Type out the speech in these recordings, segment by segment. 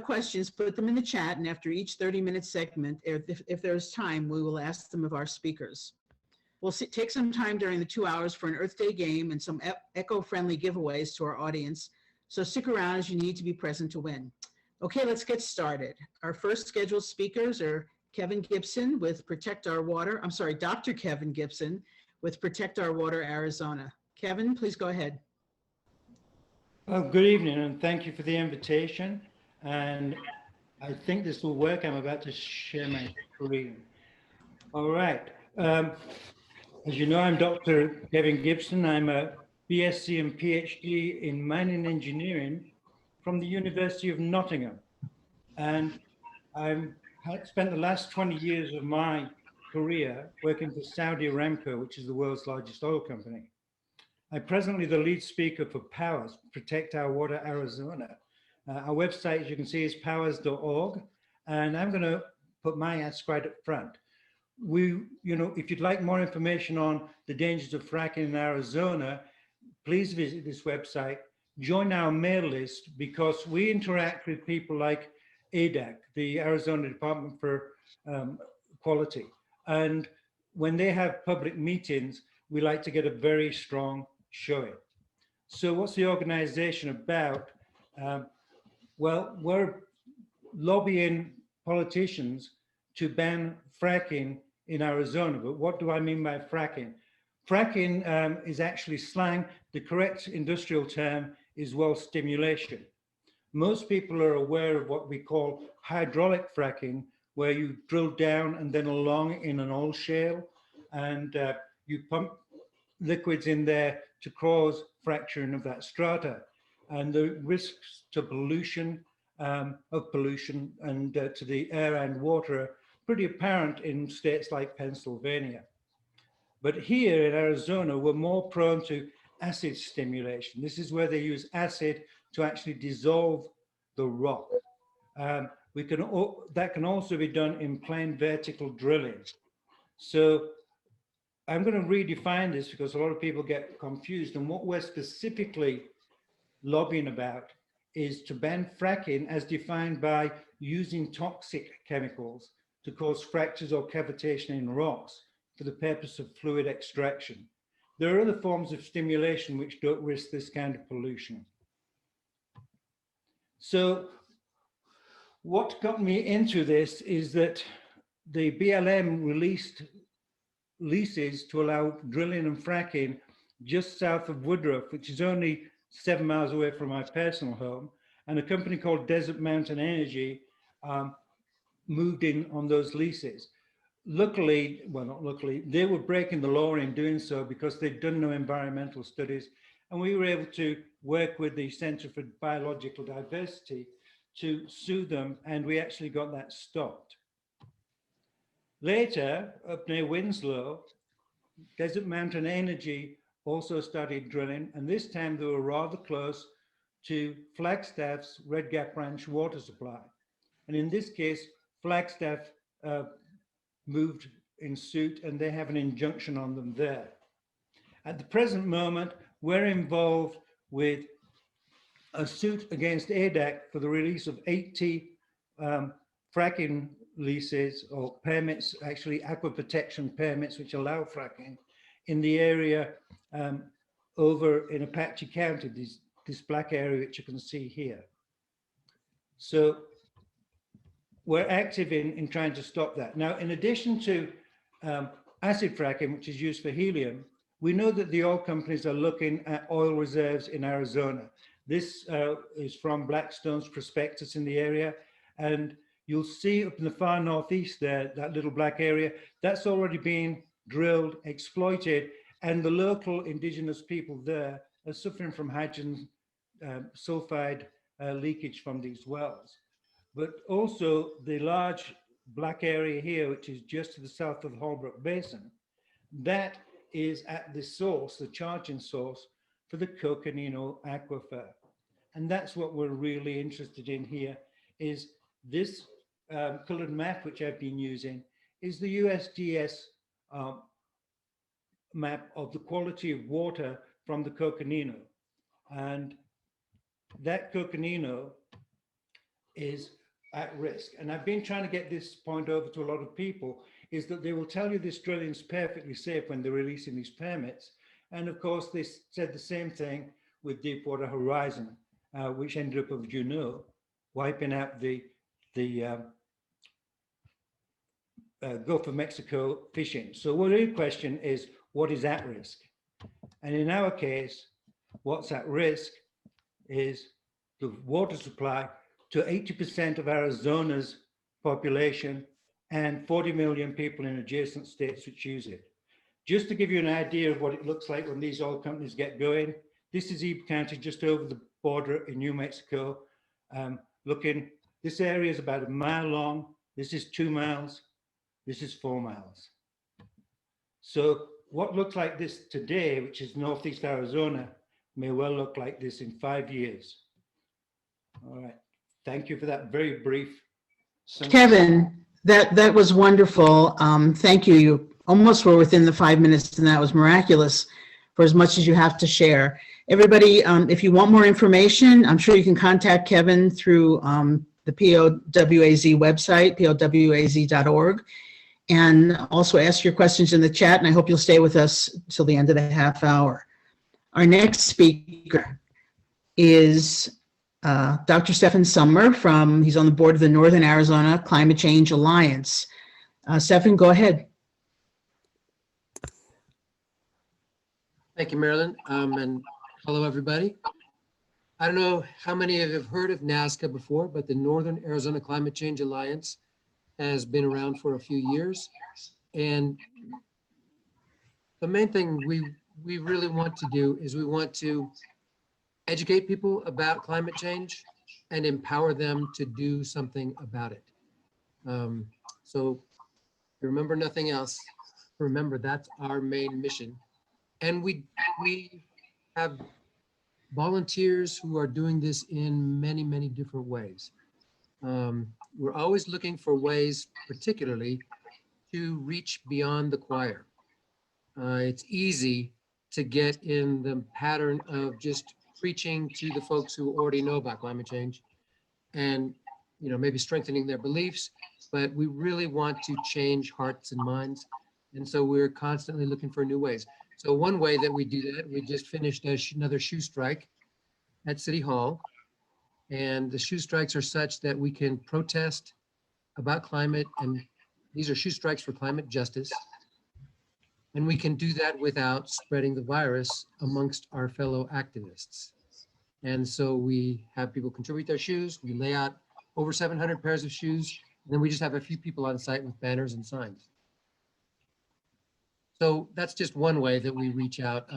questions, put them in the chat, and after each 30-minute segment, if there's time, we will ask them of our speakers. We'll take some time during the 2 hours for an Earth Day game and some eco-friendly giveaways to our audience, so stick around as you need to be present to win. Okay, let's get started. Our first scheduled speakers are Kevin Gibson with Protect Our Water. I'm sorry, Dr. Kevin Gibson with Protect Our Water, Arizona. Kevin, please go ahead. Good evening, and thank you for the invitation. And I think this will work. I'm about to share my screen. All right. As you know, I'm Dr. Kevin Gibson. I'm a BSc and PhD in mining engineering from the University of Nottingham. And I've spent the last 20 years of my career working for Saudi Aramco, which is the world's largest oil company. I'm presently the lead speaker for POWAZ, Protect Our Water, Arizona. Our website, as you can see, is powaz.org. And I'm going to put my ads right up front. If you'd like more information on the dangers of fracking in Arizona, please visit this website, join our mail list, because we interact with people like ADAC, the Arizona Department for Quality. And when they have public meetings, we like to get a very strong showing. So what's the organization about? Well, we're lobbying politicians to ban fracking in Arizona. But what do I mean by fracking? Fracking is actually slang. The correct industrial term is well stimulation. Most people are aware of what we call hydraulic fracking, where you drill down and then along in an oil shale, and you pump liquids in there to cause fracturing of that strata. And the risks to pollution and to the air and water are pretty apparent in states like Pennsylvania. But here in Arizona, we're more prone to acid stimulation. This is where they use acid to actually dissolve the rock. That can also be done in plain vertical drilling. So I'm going to redefine this because a lot of people get confused. And what we're specifically lobbying about is to ban fracking as defined by using toxic chemicals to cause fractures or cavitation in rocks for the purpose of fluid extraction. There are other forms of stimulation which don't risk this kind of pollution. So what got me into this is that the BLM released leases to allow drilling and fracking just south of Woodruff, which is only 7 miles away from my personal home, and a company called Desert Mountain Energy moved in on those leases. Luckily, well, not luckily, they were breaking the law in doing so because they'd done no environmental studies, and we were able to work with the Center for Biological Diversity to sue them, and we actually got that stopped. Later, up near Winslow, Desert Mountain Energy also started drilling, and this time they were rather close to Flagstaff's Red Gap Ranch water supply. And in this case, Flagstaff moved in suit, and they have an injunction on them there. At the present moment, we're involved with a suit against ADAC for the release of 80 fracking leases or permits, actually aqua protection permits, which allow fracking in the area over in Apache County, this black area which you can see here. So we're active in trying to stop that. Now, in addition to acid fracking, which is used for helium, we know that the oil companies are looking at oil reserves in Arizona. This is from Blackstone's prospectus in the area, and you'll see up in the far northeast there, that little black area, that's already been drilled, exploited, and the local indigenous people there are suffering from hydrogen sulfide leakage from these wells. But also the large black area here, which is just to the south of the Holbrook Basin, that is at the source, the charging source for the Coconino aquifer. And that's what we're really interested in here, is this colored map, which I've been using, is the USGS map of the quality of water from the Coconino. And that Coconino is at risk. And I've been trying to get this point over to a lot of people, is that they will tell you this drilling is perfectly safe when they're releasing these permits. And of course, they said the same thing with Deepwater Horizon, which ended up, as you know, wiping out the Gulf of Mexico fishing. So the real question is, what is at risk? And in our case, what's at risk is the water supply to 80% of Arizona's population and 40 million people in adjacent states which use it. Just to give you an idea of what it looks like when these oil companies get going, this is Ebe County, just over the border in New Mexico. This area is about a mile long. This is 2 miles. This is 4 miles. So what looks like this today, which is Northeast Arizona, may well look like this in 5 years. All right. Thank you for that very brief. Kevin, that was wonderful. Thank you. You almost were within the 5 minutes, and that was miraculous for as much as you have to share. Everybody, if you want more information, I'm sure you can contact Kevin through the POWAZ website, powaz.org, and also ask your questions in the chat, and I hope you'll stay with us till the end of the half hour. Our next speaker is Dr. Stephen Summer he's on the board of the Northern Arizona Climate Change Alliance. Stephen, go ahead. Thank you, Marilyn, and hello, everybody. I don't know how many of you have heard of NASCA before, but the Northern Arizona Climate Change Alliance has been around for a few years. And the main thing we really want to do is we want to educate people about climate change and empower them to do something about it. So remember nothing else. Remember, that's our main mission. And we have volunteers who are doing this in many, many different ways. We're always looking for ways, particularly, to reach beyond the choir. It's easy to get in the pattern of just preaching to the folks who already know about climate change and maybe strengthening their beliefs, but we really want to change hearts and minds. And so we're constantly looking for new ways. So one way that we do that, we just finished another shoe strike at City Hall. And the shoe strikes are such that we can protest about climate, and these are shoe strikes for climate justice. And we can do that without spreading the virus amongst our fellow activists. And so we have people contribute their shoes. We lay out over 700 pairs of shoes, and then we just have a few people on site with banners and signs. So that's just one way that we reach out.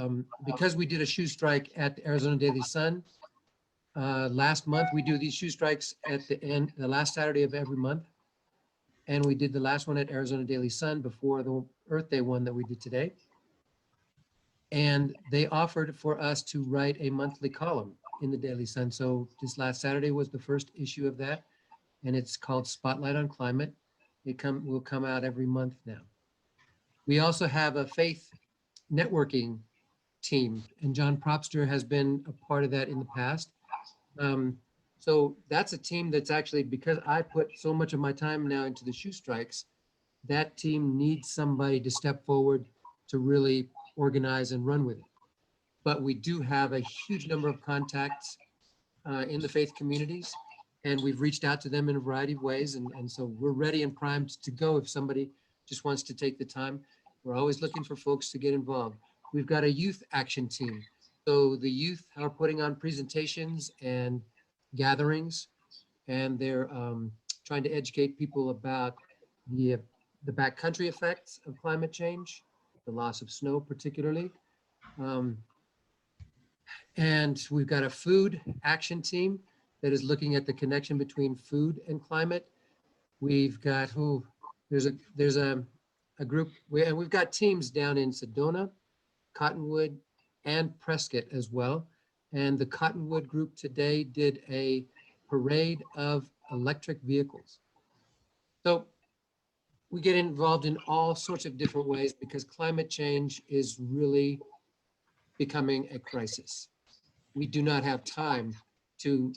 Because we did a shoe strike at the Arizona Daily Sun last month, we do these shoe strikes at the last Saturday of every month. And we did the last one at Arizona Daily Sun before the Earth Day one that we did today. And they offered for us to write a monthly column in the Daily Sun. So this last Saturday was the first issue of that. And it's called Spotlight on Climate. It will come out every month now. We also have a faith networking team, and John Propster has been a part of that in the past. So that's a team that's actually, because I put so much of my time now into the shoe strikes, that team needs somebody to step forward to really organize and run with it. But we do have a huge number of contacts in the faith communities, and we've reached out to them in a variety of ways. And so we're ready and primed to go if somebody just wants to take the time. We're always looking for folks to get involved. We've got a youth action team. So the youth are putting on presentations and gatherings, and they're trying to educate people about the backcountry effects of climate change, the loss of snow particularly. And we've got a food action team that is looking at the connection between food and climate. We've got there's a group, and we've got teams down in Sedona, Cottonwood, and Prescott as well. And the Cottonwood group today did a parade of electric vehicles. So we get involved in all sorts of different ways because climate change is really becoming a crisis. We do not have time to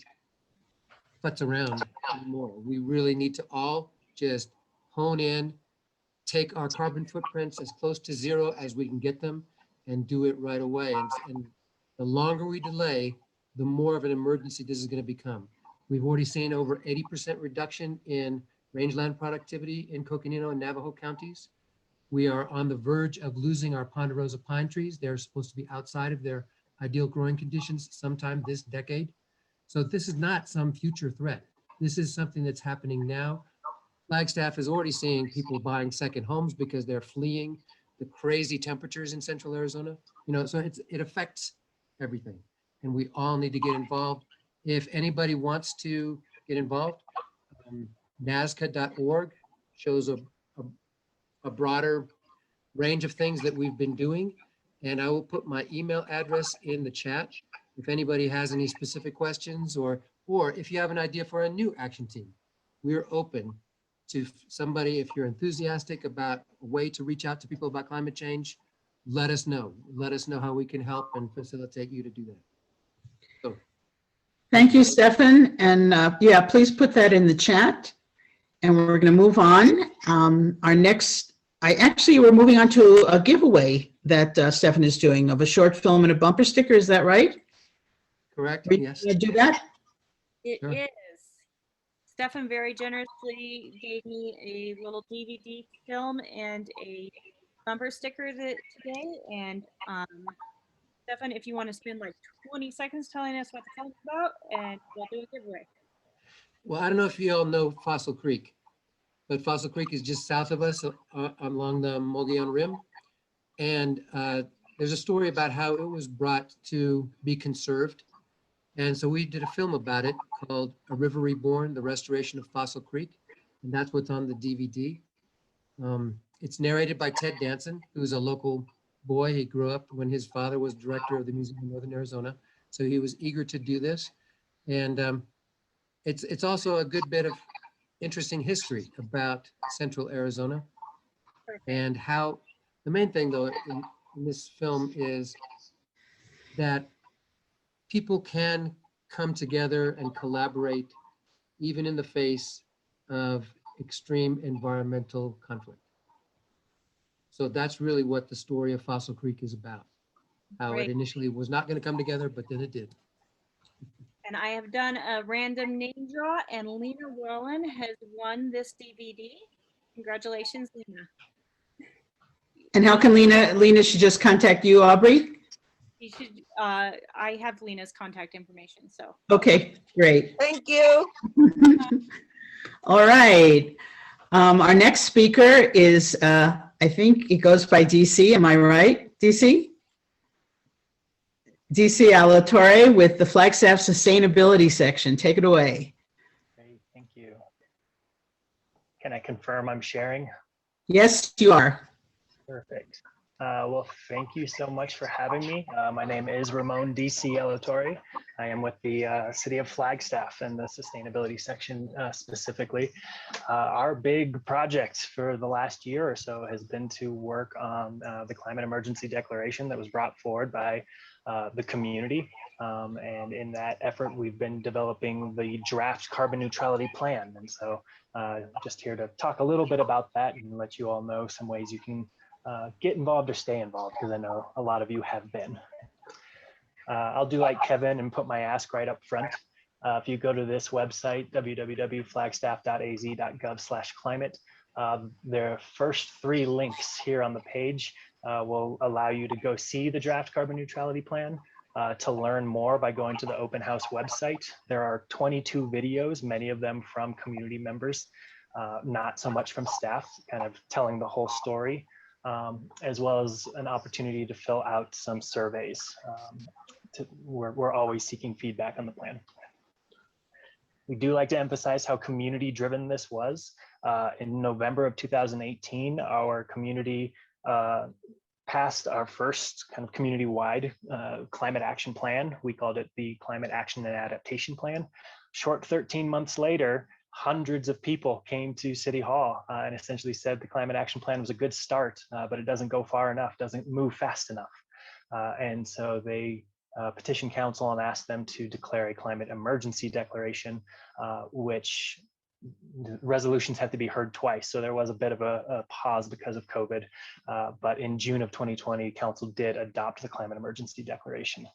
futz around anymore. We really need to all just hone in, take our carbon footprints as close to zero as we can get them, and do it right away. And the longer we delay, the more of an emergency this is going to become. We've already seen over 80% reduction in rangeland productivity in Coconino and Navajo counties. We are on the verge of losing our ponderosa pine trees. They're supposed to be outside of their ideal growing conditions sometime this decade. So this is not some future threat. This is something that's happening now. Flagstaff is already seeing people buying second homes because they're fleeing the crazy temperatures in central Arizona. You know, so it affects everything, and we all need to get involved. If anybody wants to get involved, NASCA.org shows a broader range of things that we've been doing, and I will put my email address in the chat if anybody has any specific questions, or if you have an idea for a new action team. We're open to somebody. If you're enthusiastic about a way to reach out to people about climate change, let us know. Let us know how we can help and facilitate you to do that. So, Thank you, Stefan. And yeah, please put that in the chat. And we're going to move on. Our next, we're moving on to a giveaway that Stefan is doing of a short film and a bumper sticker. Is that right? correct? Are you Yes. going to do that? It Sure. is. Stefan very generously gave me a little DVD film and a bumper sticker today. And Stefan, if you want to spend like 20 seconds telling us what the film's about, and we'll do a giveaway. Well, I don't know if you all know Fossil Creek, but Fossil Creek is just south of us along the Mogollon Rim. And there's a story about how it was brought to be conserved. And so we did a film about it called A River Reborn, The Restoration of Fossil Creek. And that's what's on the DVD. It's narrated by Ted Danson, who's a local boy. He grew up when his father was director of the Museum of Northern Arizona. So he was eager to do this. And it's also a good bit of interesting history about Central Arizona. Perfect. And how the main thing, though, in this film is that people can come together and collaborate even in the face of extreme environmental conflict. So that's really what the story of Fossil Creek is about. How Great. it initially was not going to come together, but then it did. And I have done a random name draw, and Lena Wallen has won this DVD. Congratulations, Lena. And how can Lena should just contact you, Aubrey? You should. I have Lena's contact information. So. Okay, great. Thank you. All right. Our next speaker is, I think it goes by DC. Am I right, DC? DC Alatorre with the Flagstaff Sustainability section. Take it away. Great, thank you. Can I confirm I'm sharing? Yes, you are. Perfect. Well, thank you so much for having me. My name is Ramon DC Alatorre. I am with the City of Flagstaff and the Sustainability section specifically. Our big project for the last year or so has been to work on the climate emergency declaration that was brought forward by the community. And in that effort, we've been developing the draft carbon neutrality plan. And so just here to talk a little bit about that and let you all know some ways you can get involved or stay involved, because I know a lot of you have been. I'll do like Kevin and put my ask right up front. If you go to this website, www.flagstaff.az.gov/climate, their first 3 links here on the page will allow you to go see the draft carbon neutrality plan. To learn more by going to the open house website. There are 22 videos, many of them from community members, not so much from staff, kind of telling the whole story. As well as an opportunity to fill out some surveys. We're always seeking feedback on the plan. We do like to emphasize how community driven this was. In November of 2018, our community passed our first kind of community-wide climate action plan. We called it the Climate Action and Adaptation Plan. Short 13 months later, hundreds of people came to City Hall and essentially said the climate action plan was a good start, but it doesn't go far enough, doesn't move fast enough. And so they petition council and asked them to declare a climate emergency declaration, which resolutions have to be heard twice. So there was a bit of a pause because of COVID. But in June of 2020, council did adopt the climate emergency declaration.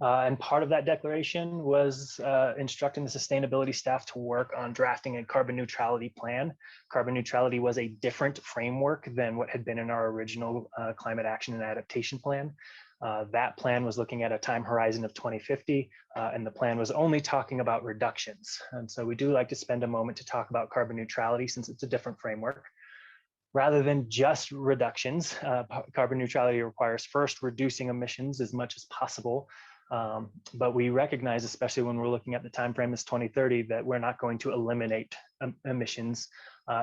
And part of that declaration was instructing the sustainability staff to work on drafting a carbon neutrality plan. Carbon neutrality was a different framework than what had been in our original climate action and adaptation plan. That plan was looking at a time horizon of 2050, and the plan was only talking about reductions. And so we do like to spend a moment to talk about carbon neutrality since it's a different framework. Rather than just reductions, carbon neutrality requires first reducing emissions as much as possible. But we recognize, especially when we're looking at the time frame as 2030, that we're not going to eliminate emissions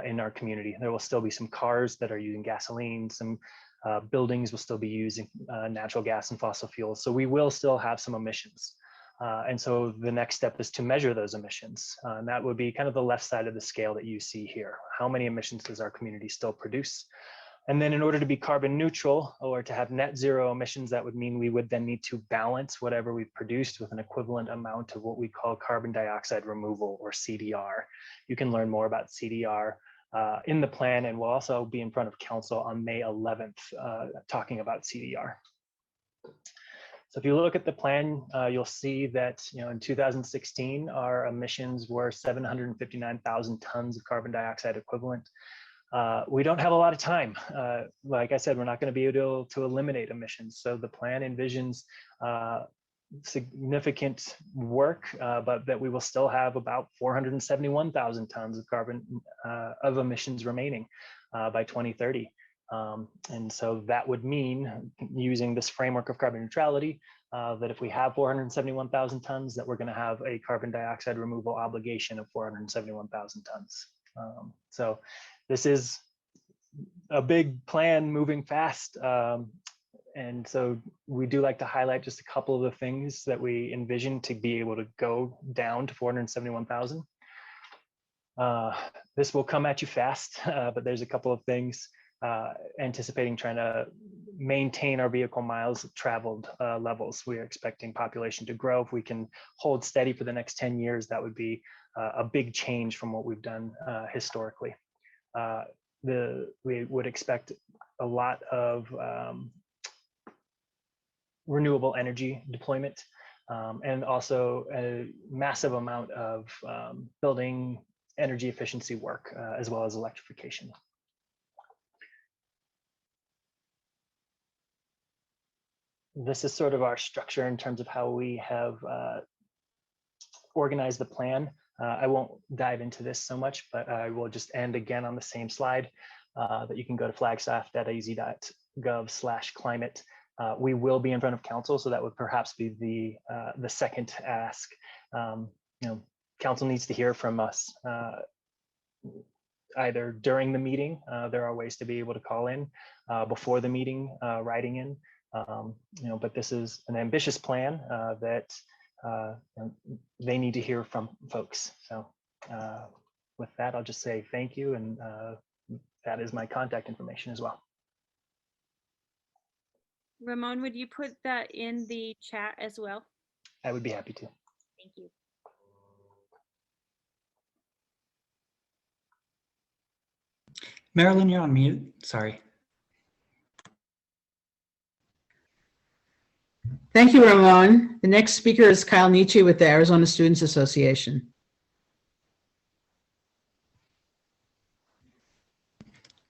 in our community. There will still be some cars that are using gasoline, some buildings will still be using natural gas and fossil fuels. So we will still have some emissions. And so the next step is to measure those emissions. And that would be kind of the left side of the scale that you see here. How many emissions does our community still produce? And then in order to be carbon neutral or to have net zero emissions, that would mean we would then need to balance whatever we've produced with an equivalent amount of what we call carbon dioxide removal, or CDR. You can learn more about CDR in the plan, and we'll also be in front of council on May 11th talking about CDR. So if you look at the plan, you'll see that in 2016, our emissions were 759,000 tons of carbon dioxide equivalent. We don't have a lot of time. Like I said, we're not going to be able to eliminate emissions. So the plan envisions significant work, but that we will still have about 471,000 tons of carbon of emissions remaining by 2030. And so that would mean, using this framework of carbon neutrality, that if we have 471,000 tons, that we're going to have a carbon dioxide removal obligation of 471,000 tons. So this is a big plan moving fast. And so we do like to highlight just a couple of the things that we envision to be able to go down to 471,000. This will come at you fast, but there's a couple of things anticipating trying to maintain our vehicle miles traveled levels. We are expecting population to grow. If we can hold steady for the next 10 years, that would be a big change from what we've done historically. We would expect a lot of renewable energy deployment, and also a massive amount of building energy efficiency work, as well as electrification. This is sort of our structure in terms of how we have organized the plan. I won't dive into this so much, but I will just end again on the same slide that you can go to flagstaff.az.gov/climate. We will be in front of council, so that would perhaps be the second ask. Council needs to hear from us either during the meeting. There are ways to be able to call in before the meeting, writing in. But this is an ambitious plan that they need to hear from folks. So with that, I'll just say thank you, and that is my contact information as well. Ramon, would you put that in the chat as well? I would be happy to. Thank you. Marilyn, you're on mute. Sorry. Thank you, Ramon. The next speaker is Kyle Nietzsche with the Arizona Students Association.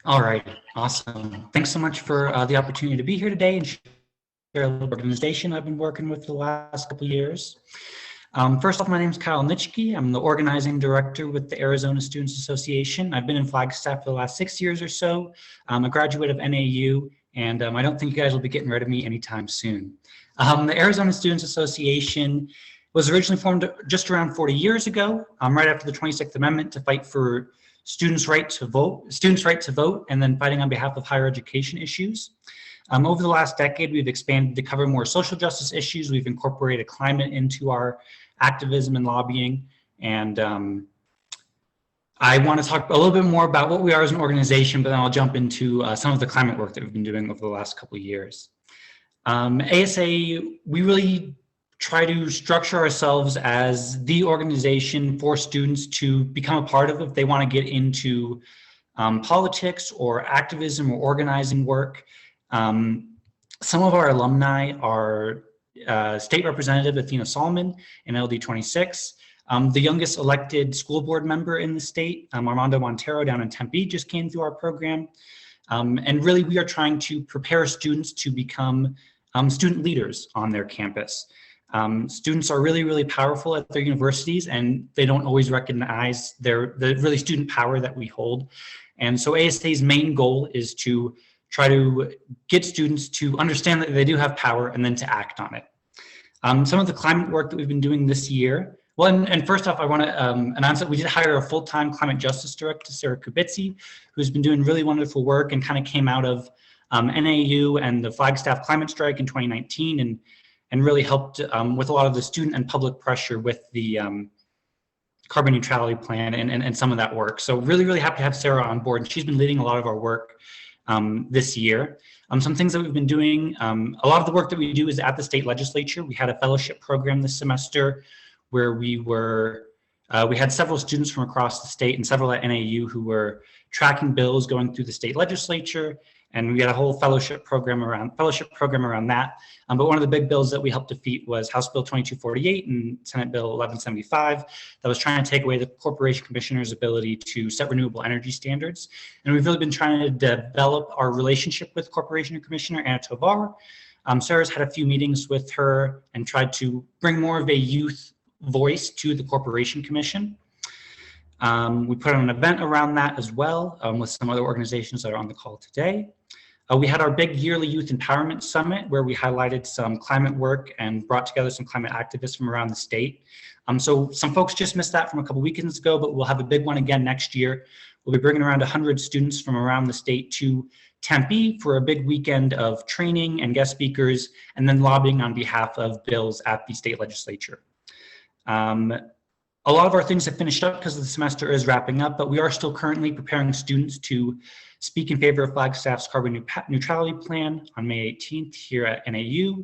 All right, awesome. Thanks so much for the opportunity to be here today and share a little organization I've been working with for the last couple of years. First off, my name is Kyle Nietzsche. I'm the organizing director with the Arizona Students Association. I've been in Flagstaff for the last 6 years or so. I'm a graduate of NAU, and I don't think you guys will be getting rid of me anytime soon. The Arizona Students Association was originally formed just around 40 years ago, right after the 26th Amendment, to fight for students' right to vote, and then fighting on behalf of higher education issues. Over the last decade, we've expanded to cover more social justice issues. We've incorporated climate into our activism and lobbying. And I want to talk a little bit more about what we are as an organization, but then I'll jump into some of the climate work that we've been doing over the last couple of years. ASA, we really try to structure ourselves as the organization for students to become a part of if they want to get into politics or activism or organizing work. Some of our alumni are State Representative Athena Solomon in LD 26. The youngest elected school board member in the state, Armando Montero down in Tempe, just came through our program. And really, we are trying to prepare students to become student leaders on their campus. Students are really, really powerful at their universities, and they don't always recognize the really student power that we hold. And so ASA's main goal is to try to get students to understand that they do have power and then to act on it. Some of the climate work that we've been doing this year, well, and first off, I want to announce that we did hire a full-time climate justice director, Sarah Kubitzi, who's been doing really wonderful work and kind of came out of NAU and the Flagstaff climate strike in 2019 and really helped with a lot of the student and public pressure with the carbon neutrality plan and some of that work. So really, really happy to have Sarah on board. And she's been leading a lot of our work this year. Some things that we've been doing, a lot of the work that we do is at the state legislature. We had a fellowship program this semester where we had several students from across the state and several at NAU who were tracking bills going through the state legislature. And we had a whole fellowship program around that. But one of the big bills that we helped defeat was House Bill 2248 and Senate Bill 1175 that was trying to take away the Corporation Commissioner's ability to set renewable energy standards. And we've really been trying to develop our relationship with Corporation Commissioner Anna Tovar. Sarah's had a few meetings with her and tried to bring more of a youth voice to the Corporation Commission. We put on an event around that as well with some other organizations that are on the call today. We had our big yearly Youth Empowerment Summit where we highlighted some climate work and brought together some climate activists from around the state. So some folks just missed that from a couple weekends ago, but we'll have a big one again next year. We'll be bringing around 100 students from around the state to Tempe for a big weekend of training and guest speakers, and then lobbying on behalf of bills at the state legislature. A lot of our things have finished up because the semester is wrapping up, but we are still currently preparing students to speak in favor of Flagstaff's carbon neutrality plan on May 18th here at NAU.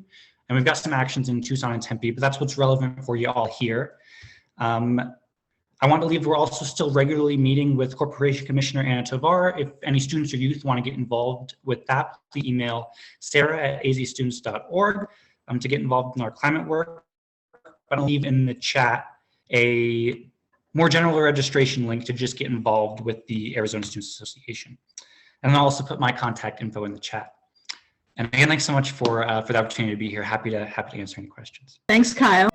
And we've got some actions in Tucson and Tempe, but that's what's relevant for you all here. I want to leave, we're also still regularly meeting with Corporation Commissioner Anna Tovar. If any students or youth want to get involved with that, please email sarah@azstudents.org to get involved in our climate work. But I'll leave in the chat a more general registration link to just get involved with the Arizona Students Association. And I'll also put my contact info in the chat. And again, thanks so much for the opportunity to be here. Happy to answer any questions. Thanks, Kyle.